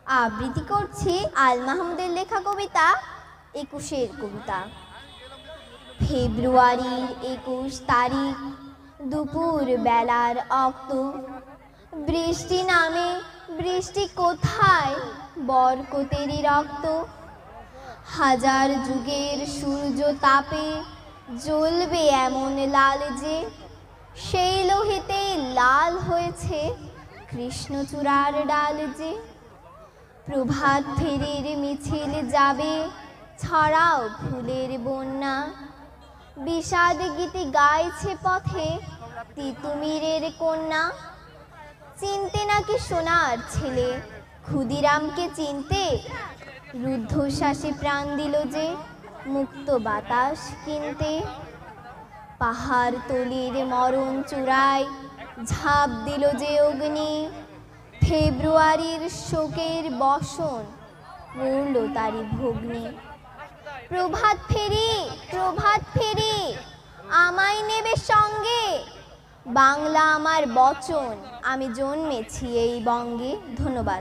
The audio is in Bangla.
আবৃত্তি করছি আল মাহমুদের লেখা কবিতা ২১-এর কবিতা। ফেব্রুয়ারির ২১ তারিখ দুপুর বেলার অক্ত, বৃষ্টি নামে বৃষ্টি কোথায় বরকতেরই রক্ত। হাজার যুগের সূর্য তাপে জ্বলবে এমন লাল যে, সেই লোহিতে লাল হয়েছে কৃষ্ণচূড়ার ডাল যে। প্রভাত ফেরির মিছিল যাবে ছড়াও ফুলের বন্যা, বিষাদ গীতি গাইছে পথে তিতুমিরের কন্যা। চিনতে নাকি সোনার ছেলে ক্ষুদিরামকে চিনতে, রুদ্ধশ্বাসে প্রাণ দিল যে মুক্ত বাতাস কিনতে। পাহাড় তলির মরণ চূড়ায় ঝাঁপ দিল যে অগ্নি, ফেব্রুয়ারির শোকের বসন পড়ল তারি ভগ্নি। প্রভাত ফেরি প্রভাত ফেরি আমায় নেবে সঙ্গে, বাংলা আমার বচন আমি জন্মেছি এই বঙ্গে। ধন্যবাদ।